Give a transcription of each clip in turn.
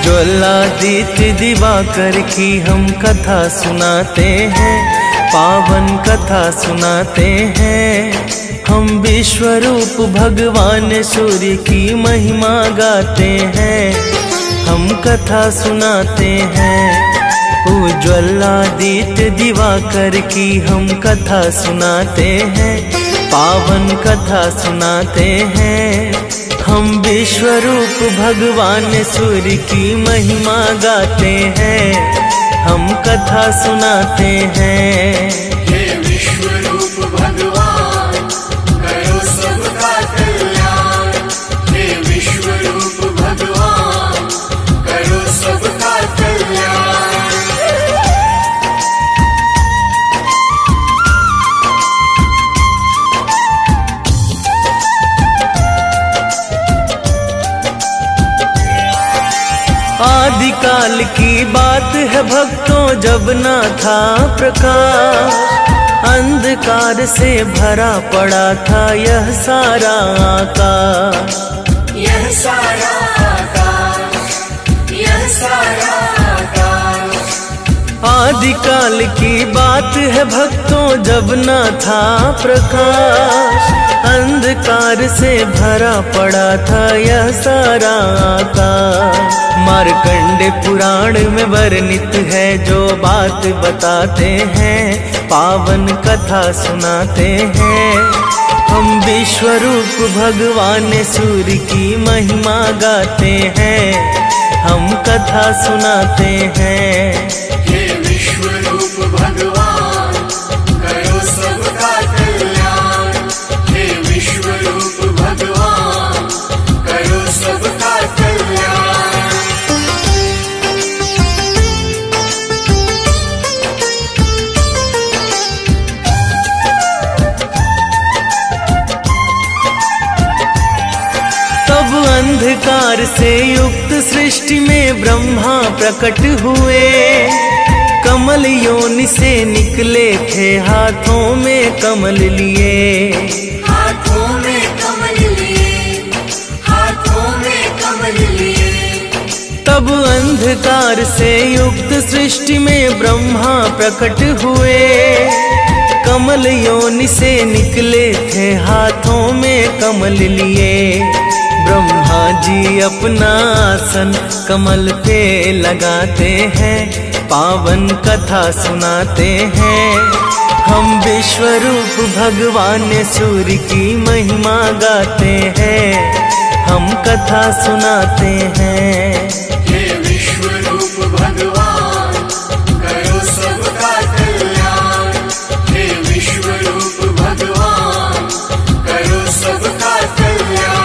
उज्ज्वलादित दिवाकर की हम कथा सुनाते हैं, पावन कथा सुनाते हैं। हम विश्वरूप भगवान सूर्य की महिमा गाते हैं, हम कथा सुनाते हैं। उज्ज्वलादित दिवाकर की हम कथा सुनाते हैं, पावन कथा सुनाते हैं। हम विश्वरूप भगवान सूर्य की महिमा गाते हैं, हम कथा सुनाते हैं। हे विश्वरूप भगवान करो सबका कल्याण, हे विश्वरूप भगवान करो सबका कल्याण। आदिकाल की बात है भक्तों, जब ना था प्रकाश, अंधकार से भरा पड़ा था यह सारा आकाश। यह सारा आकाश, यह सारा आकाश। आदिकाल की बात है भक्तों, जब ना था प्रकाश, अंधकार से भरा पड़ा था यह सारा आकाश। मार्कंडे पुराण में वर्णित है जो बात बताते हैं, पावन कथा सुनाते हैं। हम विश्वरूप भगवान सूर्य की महिमा गाते हैं, हम कथा सुनाते हैं। हे विश्वरूप भगवान करो सबका कल्याण, हे विश्वरूप भगवान करो सबका कल्याण। तब अंधकार से युक्त सृष्टि में ब्रह्मा प्रकट हुए, कमल योनि से निकले थे हाथों में कमल लिए। हाथों में कमल लिए, हाथों में कमल लिए। तब अंधकार से युक्त सृष्टि में ब्रह्मा प्रकट हुए, कमल योनि से निकले थे हाथों में कमल लिए। ब्रह्मा जी अपना आसन कमल पे लगाते हैं, पावन कथा सुनाते हैं। हम विश्वरूप भगवान सूर्य की महिमा गाते हैं, हम कथा सुनाते हैं। हे विश्वरूप भगवान करो सबका कल्याण, हे विश्वरूप भगवान करो सबका कल्याण।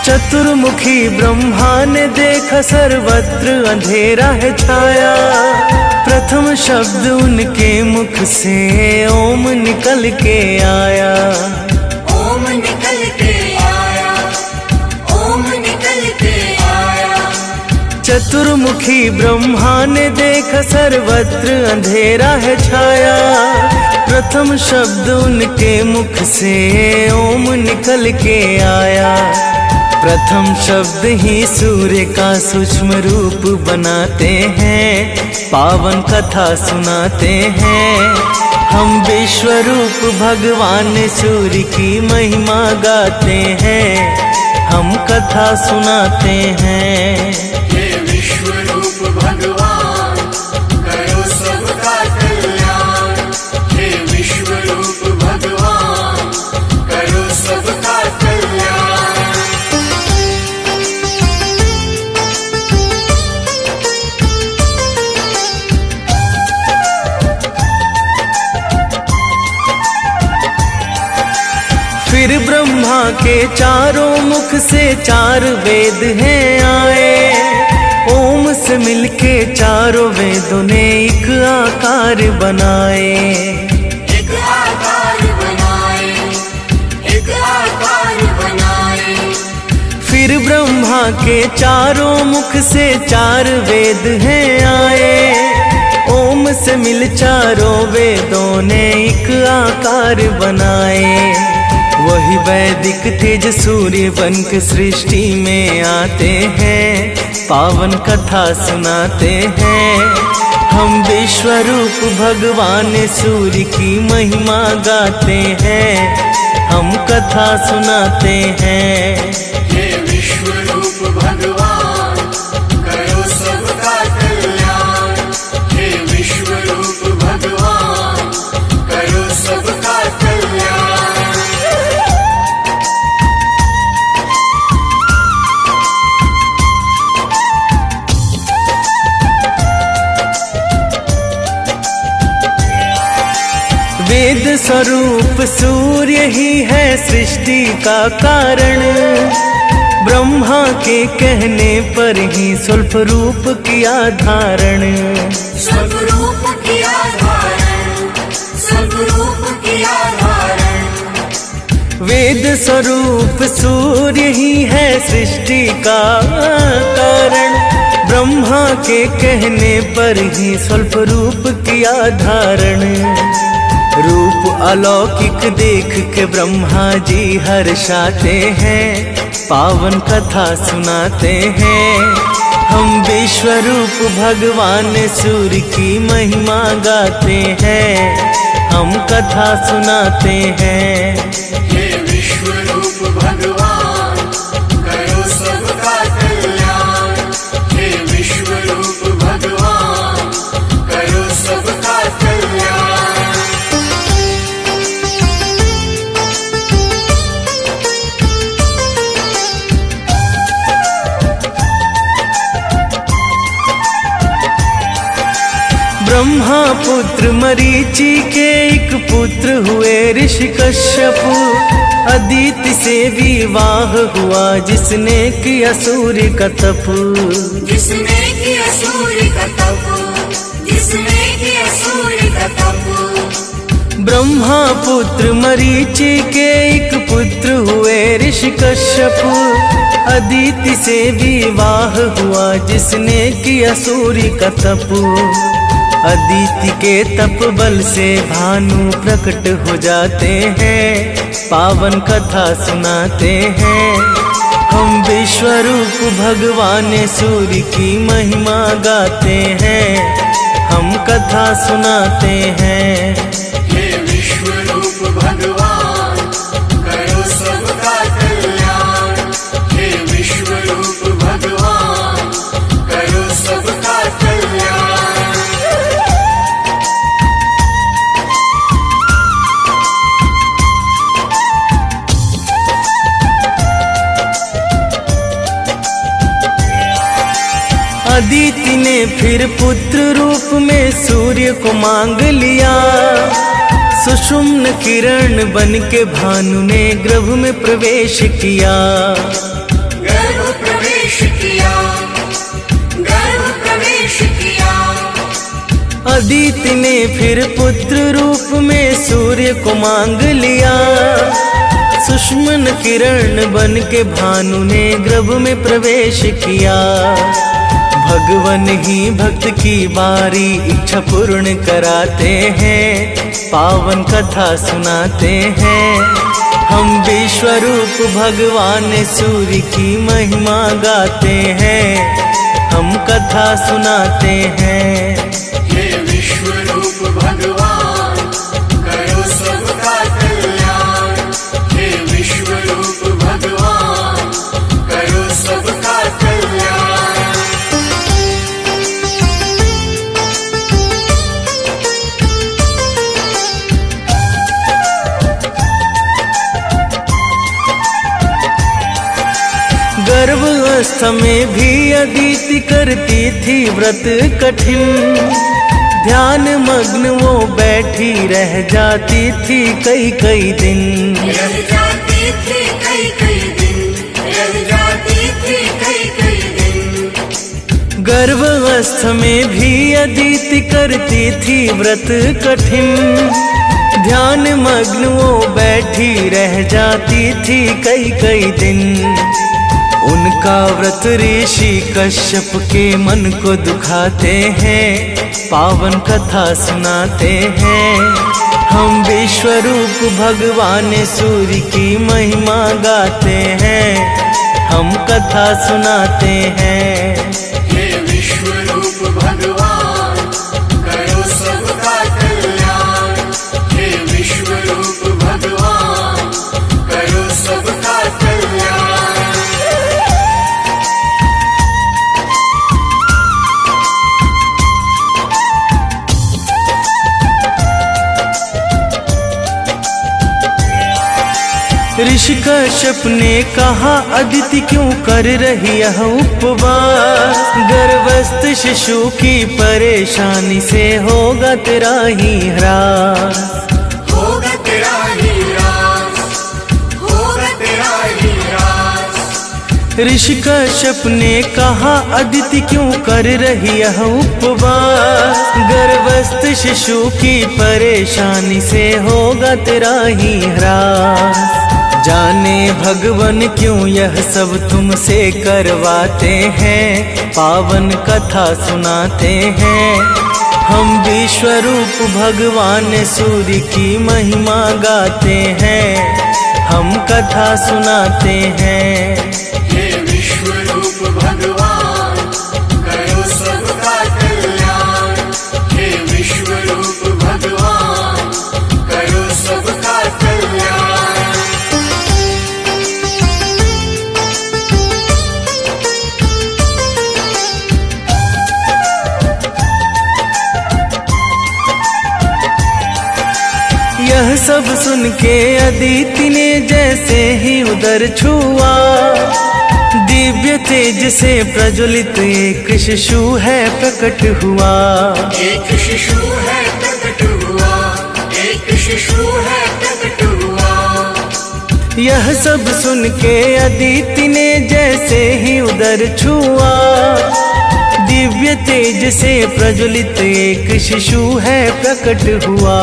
चतुर्मुखी ब्रह्मा ने देखा सर्वत्र अंधेरा है छाया, प्रथम शब्द उनके मुख से ओम निकल के आया। ओम निकल के आया, ओम निकल के आया। चतुर्मुखी ब्रह्मा ने देखा सर्वत्र अंधेरा है छाया, प्रथम शब्द उनके मुख से ओम निकल के आया। प्रथम शब्द ही सूर्य का सूक्ष्म रूप बनाते हैं, पावन कथा सुनाते हैं। हम विश्वरूप भगवान सूर्य की महिमा गाते हैं, हम कथा सुनाते हैं। हे विश्वरूप भगवान करो सबका कल्याण, हे विश्वरूप भगवान करो सबका कल्याण। फिर ब्रह्मा के चारों मुख से चार वेद हैं आए, ओम से मिलके चारों वेदों ने एक आकार बनाए। एक आकार बनाए, एक आकार बनाए। फिर ब्रह्मा के चारों मुख से चार वेद हैं आए, ओम से मिल चारों वेदों ने एक आकार बनाए। वही वैदिक तेज सूर्य बनकर सृष्टि में आते हैं, पावन कथा सुनाते हैं। हम विश्व रूप भगवान सूर्य की महिमा गाते हैं, हम कथा सुनाते हैं। हे विश्व रूप भगवान करो सबका कल्याण। हे विश्व रूप भगवान करो सबका कल्याण। वेद स्वरूप सूर्य ही है सृष्टि का कारण। ब्रह्मा के कहने पर ही स्वल्प रूप किया धारण। स्वरूप किया धारण, स्वरूप किया धारण। वेद स्वरूप सूर्य ही है सृष्टि का कारण। ब्रह्मा के कहने पर ही स्वल्प रूप किया धारण। रूप अलौकिक देख के ब्रह्मा जी हर्षाते हैं, पावन कथा सुनाते हैं। हम विश्व रूप भगवान सूर्य की महिमा गाते हैं, हम कथा सुनाते हैं। हे विश्व रूप भगवान करो सबका कल्याण। हे विश्व रूप भगवान करो सबका कल्याण। ब्रह्मा पुत्र मरीचि के एक पुत्र हुए ऋषि कश्यप। अदिति से विवाह हुआ जिसने किया सूर्य का तप। जिसने किया सूर्य का तप, जिसने किया सूर्य का तप। ब्रह्मा पुत्र मरीचि के एक पुत्र हुए ऋषि कश्यप। अदिति से विवाह हुआ जिसने किया सूर्य का तप। अदिति के तप बल से भानु प्रकट हो जाते हैं, पावन कथा सुनाते हैं। हम विश्व रूप भगवान सूर्य की महिमा गाते हैं, हम कथा सुनाते हैं। हे विश्व रूप भगवान करो सबका कल्याण। हे विश्व रूप भगवान करो सबका कल्याण। अदिति ने फिर पुत्र रूप में सूर्य को मांग लिया। सुषुम्न किरण बन के भानु ने गर्भ में प्रवेश किया। गर्भ प्रवेश किया, गर्भ प्रवेश किया। अदिति ने फिर पुत्र रूप में सूर्य को मांग लिया। सुषुम्न किरण बन के भानु ने गर्भ में प्रवेश किया। भगवान ही भक्त की बारी इच्छा पूर्ण कराते हैं, पावन कथा सुनाते हैं। हम विश्व रूप भगवान सूर्य की महिमा गाते हैं, हम कथा सुनाते हैं। हे विश्व रूप भगवान करो सबका कल्याण। हे विश्व रूप भगवान करो सबका कल्याण। गर्भावस्था में भी अदिति करती थी व्रत कठिन। ध्यान मग्न वो बैठी रह जाती थी कई कई दिन। रह जाती थी कई कई दिन, रह जाती थी कई कई दिन। गर्भावस्था में भी अदिति करती थी व्रत कठिन। ध्यान मग्न वो बैठी रह जाती थी कई कई दिन। उनका व्रत ऋषि कश्यप के मन को दुखाते हैं, पावन कथा सुनाते हैं। हम विश्व रूप भगवान सूर्य की महिमा गाते हैं, हम कथा सुनाते हैं। हे विश्व रूप भगवान करो सबका कल्याण, हे विश्व रूप भगवान करो सबका कल्याण। ऋषि कश्यप ने कहा, अदिति क्यों कर रही यह उपवास? गर्भस्थ शिशु की परेशानी से होगा तेरा ही ह्रास, होगा तेरा ही ह्रास, होगा तेरा ही ह्रास। ऋषि कश्यप ने कहा, अदिति क्यों कर रही यह उपवास? गर्भस्थ शिशु की परेशानी से होगा तेरा ही ह्रास। जाने भगवन क्यों यह सब तुमसे करवाते हैं, पावन कथा सुनाते हैं। हम विश्व रूप भगवान सूर्य की महिमा गाते हैं, हम कथा सुनाते हैं। हे विश्व रूप भगवान करो सबका कल्याण, हे विश्व रूप भगवान करो सबका कल्याण। यह सब सुन के अदिति ने जैसे ही उदर छुआ, दिव्य तेज से प्रज्वलित एक शिशु है प्रकट हुआ। एक शिशु है प्रकट हुआ, एक शिशु है प्रकट हुआ। यह सब सुन के अदिति ने जैसे ही उदर छुआ, दिव्य तेज से प्रज्वलित एक शिशु है प्रकट हुआ।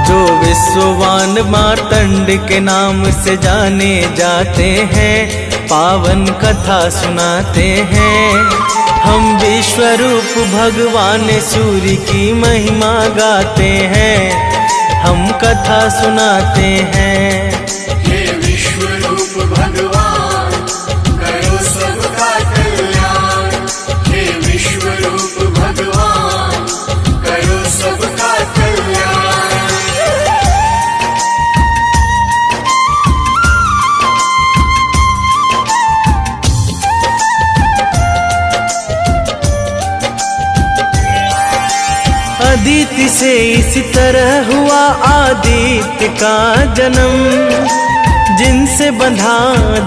जो विश्ववान मार्तंड के नाम से जाने जाते हैं, पावन कथा सुनाते हैं। हम विश्व रूप भगवान सूर्य की महिमा गाते हैं, हम कथा सुनाते हैं। हे विश्व रूप भगवान करो सबका कल्याण, हे विश्व रूप भगवान करो सबका कल्याण। अदिति से इसी तरह हुआ आदित्य का जन्म, जिनसे बंधा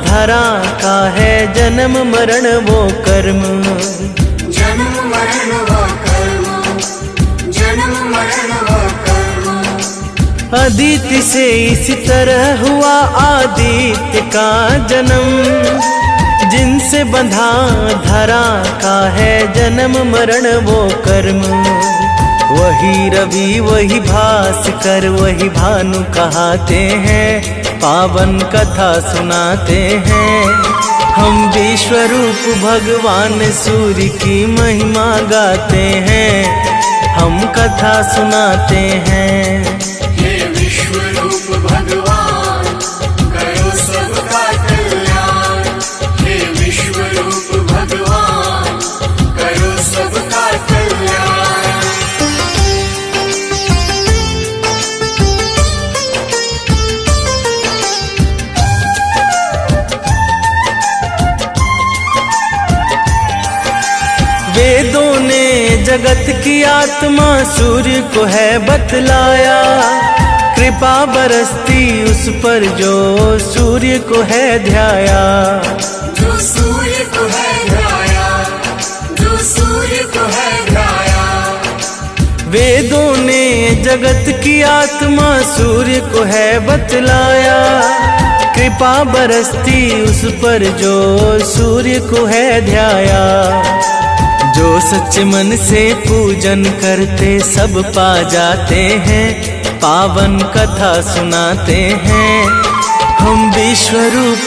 धरा का है जन्म मरण वो कर्म। जन्म मरण वो कर्म, जन्म मरण वो कर्म। अदिति से इसी तरह हुआ आदित्य का जन्म, जिनसे बंधा धरा का है जन्म मरण वो कर्म। वही रवि वही भास्कर वही भानु कहाते हैं, पावन कथा सुनाते हैं। हम विश्व रूप भगवान सूर्य की महिमा गाते हैं, हम कथा सुनाते हैं। हे विश्व रूप भगवान करो सबका कल्याण, हे विश्व रूप भगवान करो सबका कल्याण। वेदों ने जगत की आत्मा सूर्य को है बतलाया, कृपा बरसती उस पर जो सूर्य को है ध्याया। जो सूर्य को है ध्याया, जो सूर्य को है ध्याया। वेदों ने जगत की आत्मा सूर्य को है बतलाया, कृपा बरसती उस पर जो सूर्य को है ध्याया। जो सच्चे मन से पूजन करते सब पा जाते हैं, पावन कथा सुनाते हैं। हम विश्व रूप